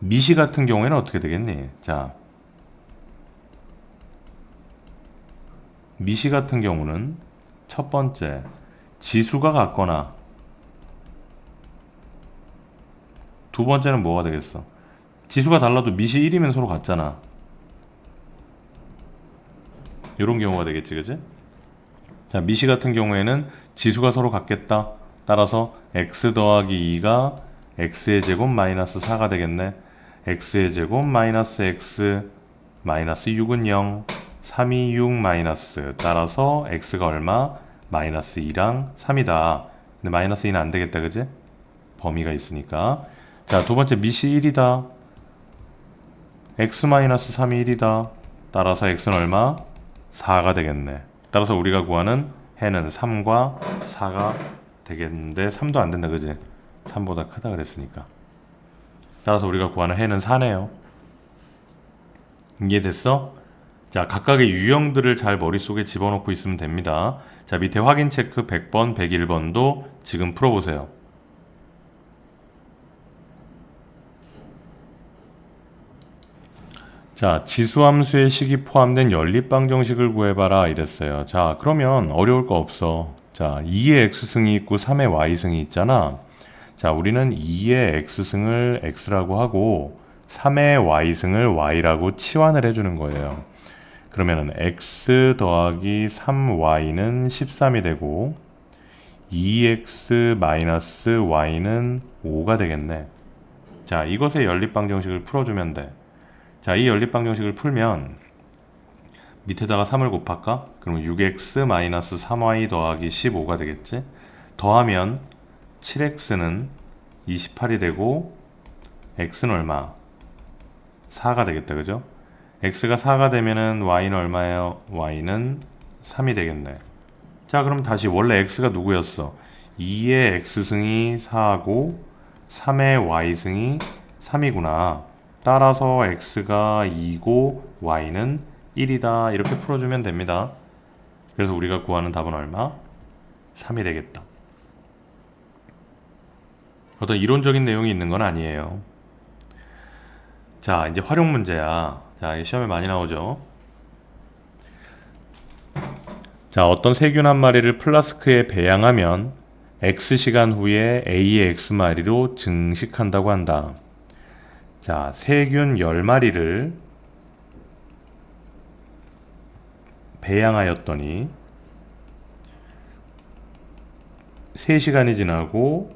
미시 같은 경우에는 어떻게 되겠니? 자, 미시 같은 경우는 첫 번째, 지수가 같거나 두 번째는 뭐가 되겠어? 지수가 달라도 미시 1이면 서로 같잖아. 이런 경우가 되겠지, 그치? 자, 미시 같은 경우에는 지수가 서로 같겠다. 따라서 x 더하기 2가 x의 제곱 마이너스 4가 되겠네. x의 제곱 마이너스 x 마이너스 6은 0, 3이 6 마이너스. 따라서 x가 얼마? 마이너스 2랑 3이다. 근데 마이너스 2는 안 되겠다, 그치? 범위가 있으니까. 자, 두 번째 미시 1이다. x 마이너스 3이 1이다. 따라서 x는 얼마? 4가 되겠네. 따라서 우리가 구하는 해는 3과 4가 되겠는데 3도 안 된다, 그지? 3보다 크다 그랬으니까. 따라서 우리가 구하는 해는 4네요. 이해됐어? 자, 각각의 유형들을 잘 머릿속에 집어넣고 있으면 됩니다. 자, 밑에 확인 체크 100번, 101번도 지금 풀어보세요. 자, 지수함수의 식이 포함된 연립방정식을 구해봐라 이랬어요. 자, 그러면 어려울 거 없어. 자, 2의 x승이 있고 3의 y승이 있잖아. 자, 우리는 2의 x승을 x라고 하고 3의 y승을 y라고 치환을 해주는 거예요. 그러면은 x 더하기 3y는 13이 되고 2x 마이너스 y는 5가 되겠네. 자, 이것의 연립방정식을 풀어주면 돼. 자, 이 연립방정식을 풀면 밑에다가 3을 곱할까? 그러면 6x 마이너스 3y 더하기 15가 되겠지? 더하면 7x는 28이 되고 x는 얼마? 4가 되겠다, 그죠? x가 4가 되면은 y는 얼마예요? y는 3이 되겠네. 자, 그럼 다시 원래 x가 누구였어? 2의 x승이 4하고 3의 y승이 3이구나. 따라서 x가 2고 y는 1이다. 이렇게 풀어주면 됩니다. 그래서 우리가 구하는 답은 얼마? 3이 되겠다. 어떤 이론적인 내용이 있는 건 아니에요. 자, 이제 활용 문제야. 자, 이게 시험에 많이 나오죠. 자, 어떤 세균 한 마리를 플라스크에 배양하면 X시간 후에 A의 X마리로 증식한다고 한다. 자, 세균 10마리를 배양하였더니 3시간이 지나고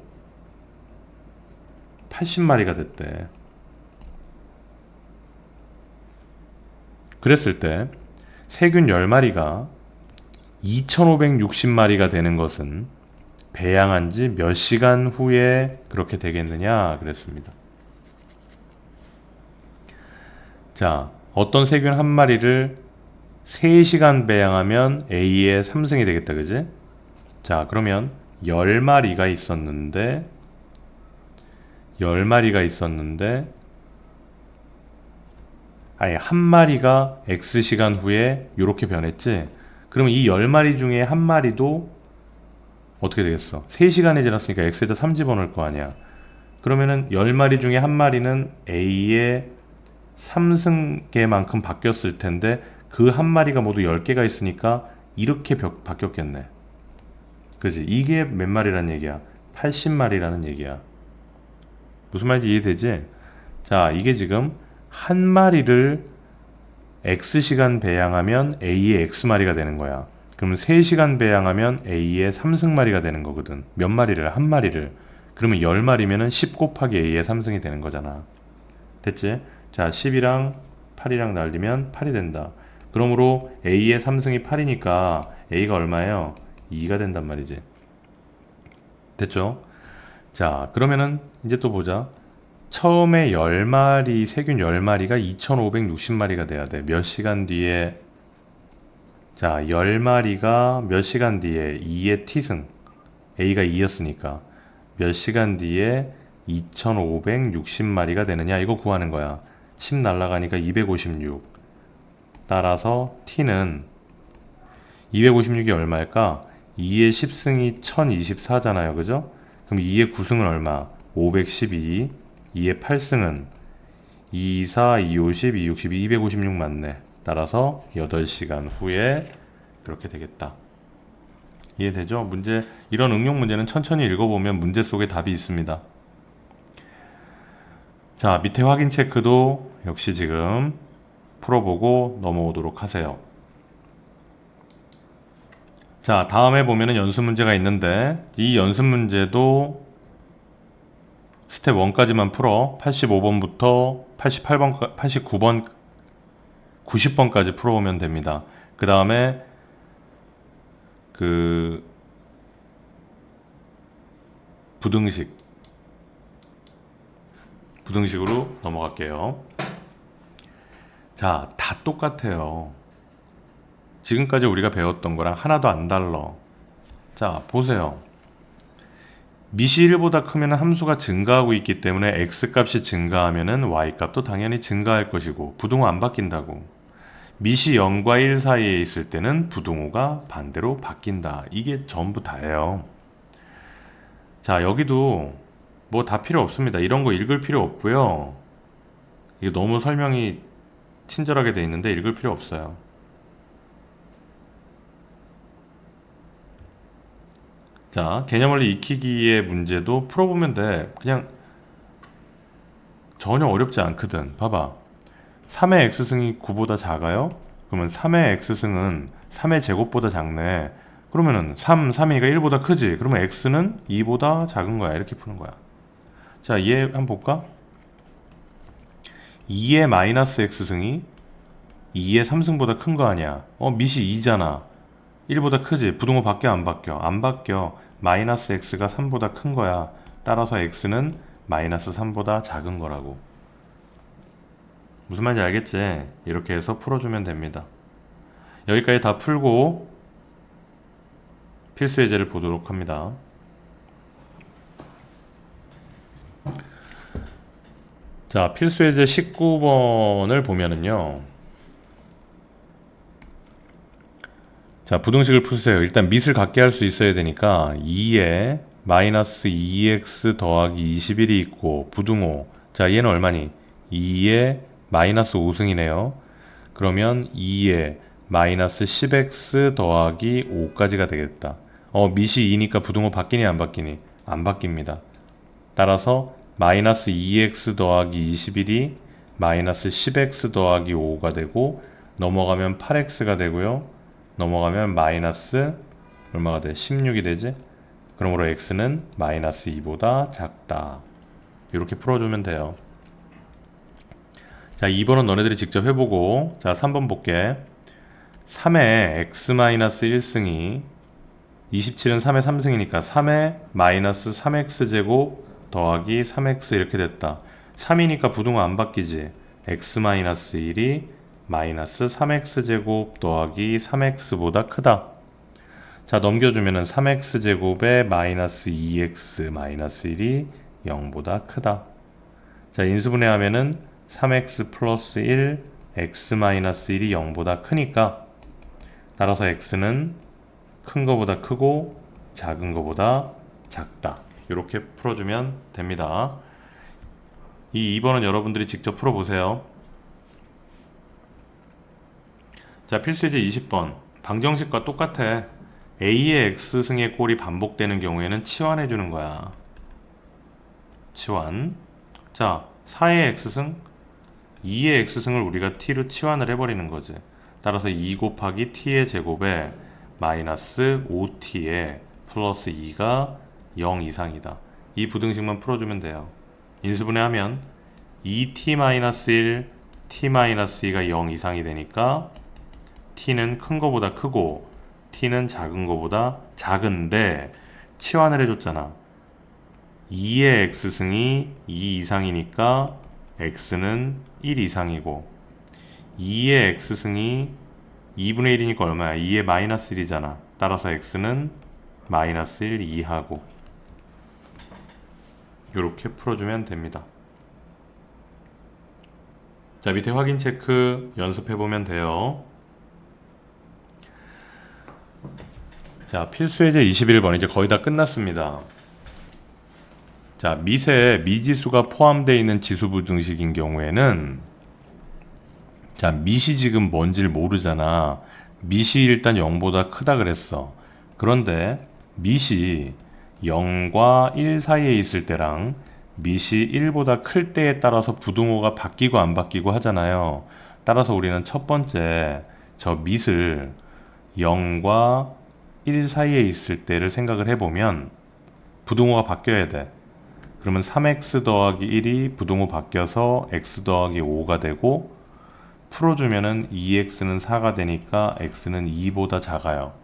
80마리가 됐대. 그랬을 때 세균 10마리가 2560마리가 되는 것은 배양한 지 몇 시간 후에 그렇게 되겠느냐 그랬습니다. 자, 어떤 세균 한 마리를 3시간 배양하면 A의 3승이 되겠다, 그지? 자, 그러면 10마리가 있었는데 아니, 한 마리가 X시간 후에 이렇게 변했지? 그러면 이 10마리 중에 한 마리도 어떻게 되겠어? 3시간이 지났으니까 X에다 3 집어넣을 거 아니야. 그러면은 10마리 중에 한 마리는 A의 3승계만큼 바뀌었을 텐데 그 한 마리가 모두 10개가 있으니까 이렇게 바뀌었겠네. 그지? 이게 몇 마리란 얘기야? 80마리라는 얘기야. 무슨 말인지 이해되지? 자, 이게 지금 한 마리를 X시간 배양하면 A의 X마리가 되는 거야. 그러면 3시간 배양하면 A의 3승마리가 되는 거거든. 몇 마리를? 한 마리를. 그러면 10마리면은 10 곱하기 A의 3승이 되는 거잖아. 됐지? 자, 10이랑 8이랑 날리면 8이 된다. 그러므로 A의 3승이 8이니까 A가 얼마예요? 2가 된단 말이지. 됐죠? 자, 그러면은 이제 또 보자. 처음에 10마리, 세균 10마리가 2560마리가 돼야 돼. 몇 시간 뒤에? 자, 10마리가 몇 시간 뒤에 2의 t승. A가 2였으니까 몇 시간 뒤에 2560마리가 되느냐? 이거 구하는 거야. 10 날라가니까 256. 따라서 t는 256이 얼마일까? 2의 10승이 1024잖아요. 그죠? 그럼 2의 9승은 얼마? 512. 2의 8승은 24, 250, 262, 256 맞네. 따라서 8시간 후에 그렇게 되겠다. 이해되죠? 문제, 이런 응용 문제는 천천히 읽어보면 문제 속에 답이 있습니다. 자, 밑에 확인 체크도 역시 지금 풀어보고 넘어오도록 하세요. 자, 다음에 보면은 연습 문제가 있는데 이 연습 문제도 스텝 1까지만 풀어. 85번부터 88번, 89번, 90번까지 풀어오면 됩니다. 그 다음에 부등식으로 넘어갈게요. 자, 다 똑같아요. 지금까지 우리가 배웠던 거랑 하나도 안 달라. 자, 보세요. 미시 1보다 크면 함수가 증가하고 있기 때문에 x값이 증가하면 y값도 당연히 증가할 것이고 부등호 안 바뀐다고. 미시 0과 1 사이에 있을 때는 부등호가 반대로 바뀐다. 이게 전부 다예요. 자, 여기도 뭐 다 필요 없습니다. 이런 거 읽을 필요 없고요. 이게 너무 설명이 친절하게 돼 있는데 읽을 필요 없어요. 자, 개념원리 익히기의 문제도 풀어보면 돼. 그냥 전혀 어렵지 않거든. 봐봐. 3의 x승이 9보다 작아요? 그러면 3의 x승은 3의 제곱보다 작네. 그러면은 3의 2가 1보다 크지? 그러면 x는 2보다 작은 거야. 이렇게 푸는 거야. 자, 얘 한번 볼까? 2의 마이너스 x승이 2의 3승보다 큰 거 아니야? 미시 2잖아. 1보다 크지? 부등호 바뀌어 안 바뀌어? 안 바뀌어. 마이너스 x가 3보다 큰 거야. 따라서 x는 마이너스 3보다 작은 거라고. 무슨 말인지 알겠지? 이렇게 해서 풀어주면 됩니다. 여기까지 다 풀고 필수 예제를 보도록 합니다. 자, 필수예제 19번을 보면은요. 자, 부등식을 푸세요. 일단 밑을 같게 할 수 있어야 되니까 2에 마이너스 2x 더하기 21이 있고 부등호. 자, 얘는 얼마니? 2에 마이너스 5승이네요. 그러면 2에 마이너스 10x 더하기 5까지가 되겠다. 밑이 2니까 부등호 바뀌니 안 바뀌니? 안 바뀝니다. 따라서 마이너스 2x 더하기 21이 마이너스 10x 더하기 5가 되고 넘어가면 8x가 되고요. 넘어가면 마이너스 얼마가 돼? 16이 되지? 그러므로 x는 마이너스 2보다 작다. 이렇게 풀어주면 돼요. 자, 2번은 너네들이 직접 해보고, 자, 3번 볼게. 3의 x-1승이 27은 3의 3승이니까 3의 마이너스 3x제곱 더하기 3x 이렇게 됐다. 3이니까 부등호 안 바뀌지. x-1이 마이너스 3x제곱 더하기 3x보다 크다. 자, 넘겨주면은 3x제곱에 마이너스 2x 마이너스 1이 0보다 크다. 자, 인수분해하면은 3x 플러스 1 x 마이너스 1이 0보다 크니까 따라서 x는 큰 거보다 크고 작은 거보다 작다. 이렇게 풀어주면 됩니다. 이 2번은 여러분들이 직접 풀어보세요. 자, 필수예제 20번. 방정식과 똑같아. a의 x승의 꼴이 반복되는 경우에는 치환해 주는 거야. 치환. 자, 4의 x승, 2의 x승을 우리가 t로 치환을 해버리는 거지. 따라서 2 곱하기 t의 제곱에 마이너스 5t에 플러스 2가 0 이상이다. 이 부등식만 풀어주면 돼요. 인수분해하면 2t-1, t-2가 0 이상이 되니까 t는 큰 거보다 크고 t는 작은 거보다 작은데 치환을 해줬잖아. 2의 x승이 2 이상이니까 x는 1 이상이고 2의 x승이 2분의 1이니까 얼마야? 2의 마이너스 1이잖아. 따라서 x는 마이너스 1 이하고 이렇게 풀어주면 됩니다. 자, 밑에 확인 체크 연습해보면 돼요. 자, 필수예제 21번 이제 거의 다 끝났습니다. 자, 밑에 미지수가 포함되어 있는 지수부등식인 경우에는 자, 밑이 지금 뭔지를 모르잖아. 밑이 일단 0보다 크다 그랬어. 그런데 밑이 0과 1 사이에 있을 때랑 밑이 1보다 클 때에 따라서 부등호가 바뀌고 안 바뀌고 하잖아요. 따라서 우리는 첫 번째 저 밑을 0과 1 사이에 있을 때를 생각을 해보면 부등호가 바뀌어야 돼. 그러면 3x 더하기 1이 부등호 바뀌어서 x 더하기 5가 되고 풀어주면은 2x는 4가 되니까 x는 2보다 작아요.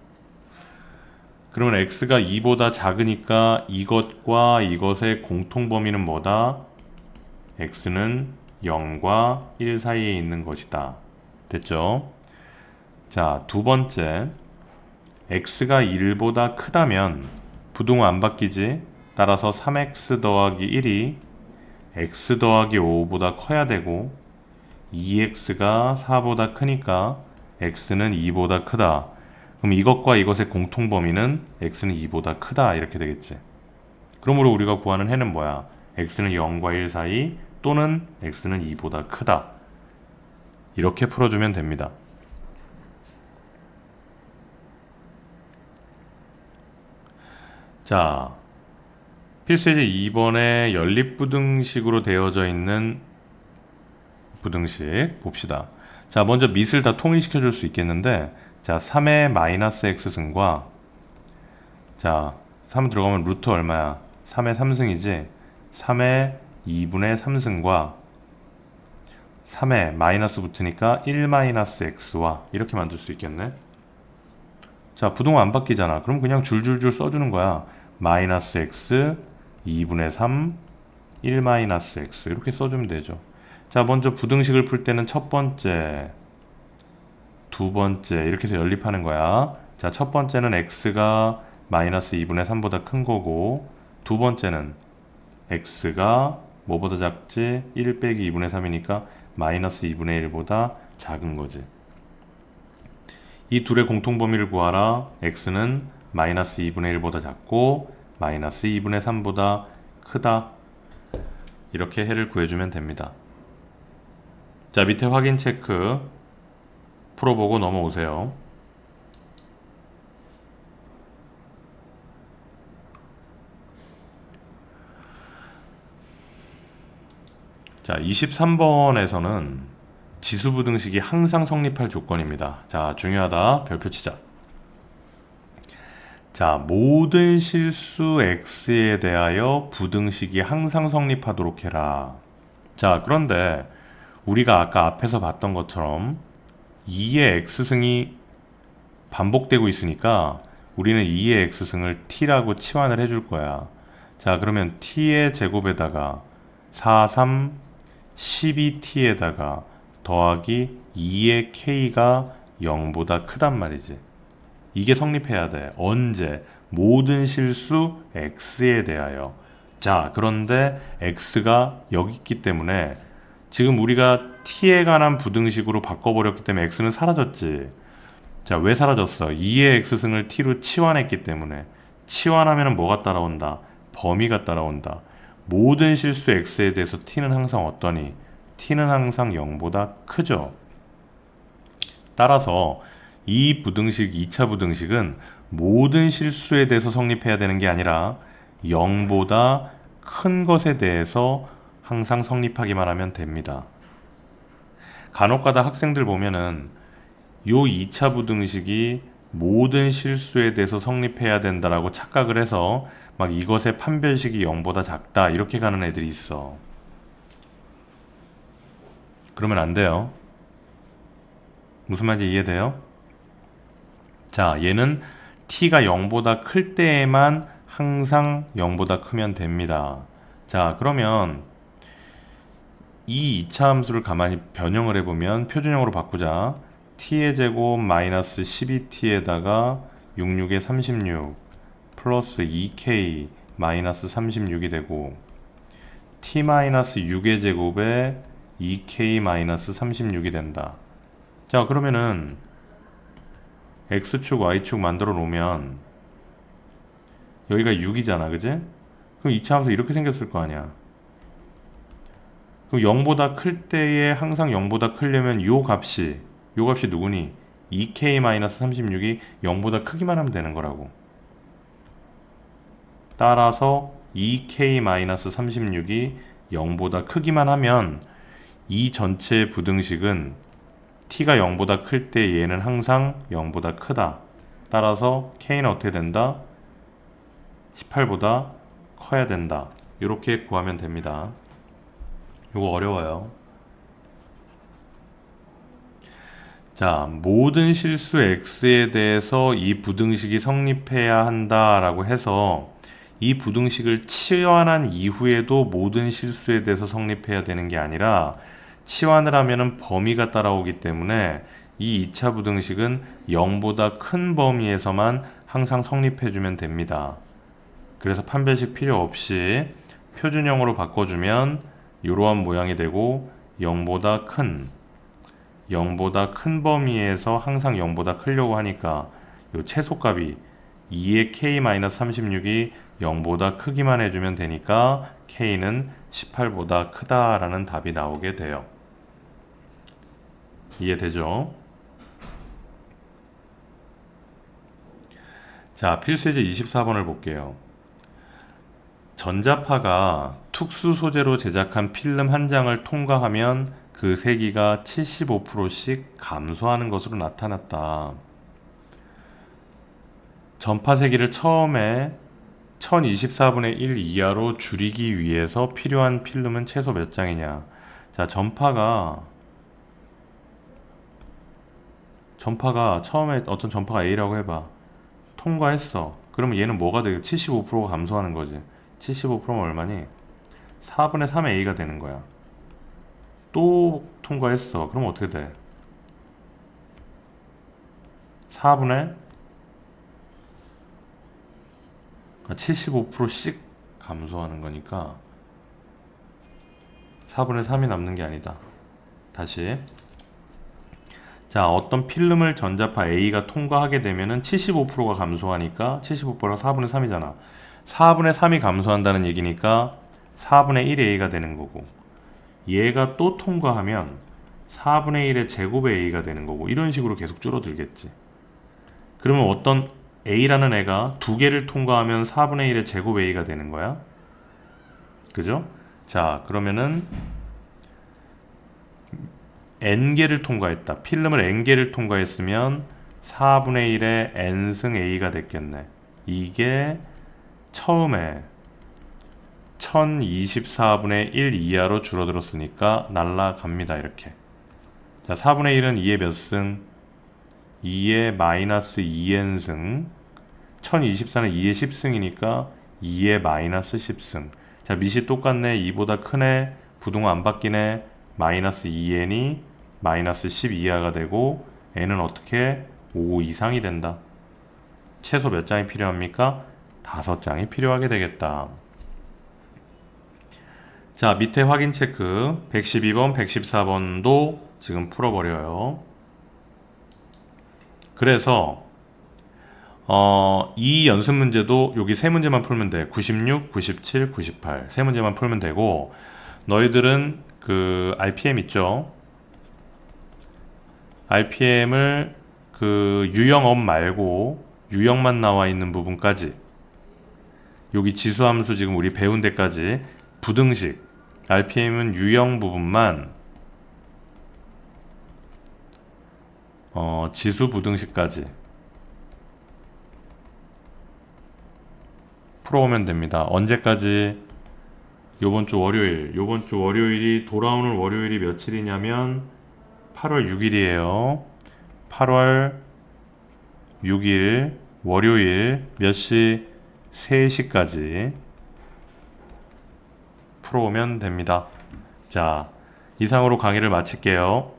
그러면 x가 2보다 작으니까 이것과 이것의 공통범위는 뭐다? x는 0과 1 사이에 있는 것이다. 됐죠? 자, 두 번째 x가 1보다 크다면 부등호 안 바뀌지? 따라서 3x 더하기 1이 x 더하기 5보다 커야 되고 2x가 4보다 크니까 x는 2보다 크다. 그럼 이것과 이것의 공통범위는 x는 2보다 크다 이렇게 되겠지. 그러므로 우리가 구하는 해는 뭐야? x는 0과 1 사이 또는 x는 2보다 크다. 이렇게 풀어주면 됩니다. 자, 필수예제 2번에 연립부등식으로 되어져 있는 부등식 봅시다. 자, 먼저 밑을 다 통일시켜 줄 수 있겠는데 자, 3의 마이너스 x승과 자, 3 들어가면 루트 얼마야? 3의 3승이지? 3의 2분의 3승과 3에 마이너스 붙으니까 1 마이너스 x와 이렇게 만들 수 있겠네. 자, 부등호 안 바뀌잖아. 그럼 그냥 줄줄줄 써주는 거야. 마이너스 x 2분의 3 1 마이너스 x 이렇게 써주면 되죠. 자, 먼저 부등식을 풀 때는 첫 번째 두 번째 이렇게 해서 연립하는 거야. 자, 첫 번째는 x가 마이너스 2분의 3보다 큰 거고 두 번째는 x가 뭐보다 작지? 1 빼기 2분의 3이니까 마이너스 2분의 1보다 작은 거지. 이 둘의 공통범위를 구하라. x는 마이너스 2분의 1보다 작고 마이너스 2분의 3보다 크다. 이렇게 해를 구해주면 됩니다. 자, 밑에 확인 체크 풀어보고 넘어오세요. 자, 23번에서는 지수부등식이 항상 성립할 조건입니다. 자, 중요하다. 별표 치자. 자, 모든 실수 x에 대하여 부등식이 항상 성립하도록 해라. 자, 그런데 우리가 아까 앞에서 봤던 것처럼 2의 x승이 반복되고 있으니까 우리는 2의 x승을 t라고 치환을 해줄 거야. 자, 그러면 t의 제곱에다가 4, 3, 12t에다가 더하기 2의 k가 0보다 크단 말이지. 이게 성립해야 돼. 언제? 모든 실수 x에 대하여. 자, 그런데 x가 여기 있기 때문에 지금 우리가 t에 관한 부등식으로 바꿔버렸기 때문에 x는 사라졌지. 자, 왜 사라졌어? 2의 x승을 t로 치환했기 때문에. 치환하면 뭐가 따라온다? 범위가 따라온다. 모든 실수 x에 대해서 t는 항상 어떠니? t는 항상 0보다 크죠. 따라서 이 부등식, 2차 부등식은 모든 실수에 대해서 성립해야 되는 게 아니라 0보다 큰 것에 대해서 항상 성립하기만 하면 됩니다. 간혹가다 학생들 보면은 요 2차 부등식이 모든 실수에 대해서 성립해야 된다라고 착각을 해서 막 이것의 판별식이 0보다 작다 이렇게 가는 애들이 있어. 그러면 안 돼요. 무슨 말인지 이해돼요? 자, 얘는 t가 0보다 클 때에만 항상 0보다 크면 됩니다. 자, 그러면 이 2차 함수를 가만히 변형을 해보면 표준형으로 바꾸자. t의 제곱 마이너스 12t에다가 66에 36 플러스 2k 마이너스 36이 되고 t 마이너스 6의 제곱에 2k 마이너스 36이 된다. 자, 그러면은 x축 y축 만들어 놓으면 여기가 6이잖아, 그지? 그럼 2차 함수 이렇게 생겼을 거 아니야. 그럼 0보다 클 때에 항상 0보다 크려면 요 값이 누구니? 2k-36이 0보다 크기만 하면 되는 거라고. 따라서 2k-36이 0보다 크기만 하면 이 전체 부등식은 t가 0보다 클 때 얘는 항상 0보다 크다. 따라서 k는 어떻게 된다? 18보다 커야 된다. 이렇게 구하면 됩니다. 이거 어려워요. 자, 모든 실수 x에 대해서 이 부등식이 성립해야 한다라고 해서 이 부등식을 치환한 이후에도 모든 실수에 대해서 성립해야 되는 게 아니라 치환을 하면은 범위가 따라오기 때문에 이 2차 부등식은 0보다 큰 범위에서만 항상 성립해주면 됩니다. 그래서 판별식 필요 없이 표준형으로 바꿔주면 이러한 모양이 되고 0보다 큰 범위에서 항상 0보다 크려고 하니까 이 최소값이 2의 k-36이 0보다 크기만 해주면 되니까 k는 18보다 크다라는 답이 나오게 돼요. 이해되죠? 자, 필수예제 24번을 볼게요. 전자파가 특수 소재로 제작한 필름 한 장을 통과하면 그 세기가 75%씩 감소하는 것으로 나타났다. 전파 세기를 처음에 1024분의 1 이하로 줄이기 위해서 필요한 필름은 최소 몇 장이냐. 자, 전파가 처음에 어떤 전파가 A라고 해봐. 통과했어. 그러면 얘는 뭐가 되게 75%가 감소하는 거지. 75%면 얼마니? 4분의 3의 A가 되는 거야. 또 통과했어. 그럼 어떻게 돼? 4분의 75%씩 감소하는 거니까 4분의 3이 남는 게 아니다. 다시. 자, 어떤 필름을 전자파 A가 통과하게 되면은 75%가 감소하니까 75%가 4분의 3이잖아. 4분의 3이 감소한다는 얘기니까 4분의 1의 A가 되는 거고, 얘가 또 통과하면 4분의 1의 제곱의 A가 되는 거고, 이런 식으로 계속 줄어들겠지. 그러면 어떤 A라는 애가 두 개를 통과하면 4분의 1의 제곱 A가 되는 거야. 그죠? 자, 그러면은 n개를 통과했다. 필름을 n개를 통과했으면 4분의 1의 n승 A가 됐겠네. 이게 처음에 1024분의 1 이하로 줄어들었으니까 날라갑니다. 이렇게. 자, 4분의 1은 2의 몇 승? 2의 마이너스 2n승. 1024는 2의 10승이니까 2의 마이너스 10승. 자, 밑이 똑같네. 2보다 크네. 부동화 안 바뀌네. 마이너스 2n이 마이너스 10 이하가 되고, n은 어떻게? 5 이상이 된다. 최소 몇 장이 필요합니까? 5장이 필요하게 되겠다. 자, 밑에 확인 체크 112번, 114번도 지금 풀어버려요. 그래서 이 연습 문제도 여기 세 문제만 풀면 돼. 96, 97, 98 세 문제만 풀면 되고, 너희들은 그 RPM 있죠? RPM을 그 유형업 말고 유형만 나와 있는 부분까지, 여기 지수함수 지금 우리 배운 데까지 부등식, RPM은 유형 부분만 지수 부등식까지 풀어오면 됩니다. 언제까지? 요번 주 월요일이 돌아오는 월요일이 며칠이냐면 8월 6일이에요. 8월 6일 월요일 몇 시? 3시까지 풀어오면 됩니다. 자, 이상으로 강의를 마칠게요.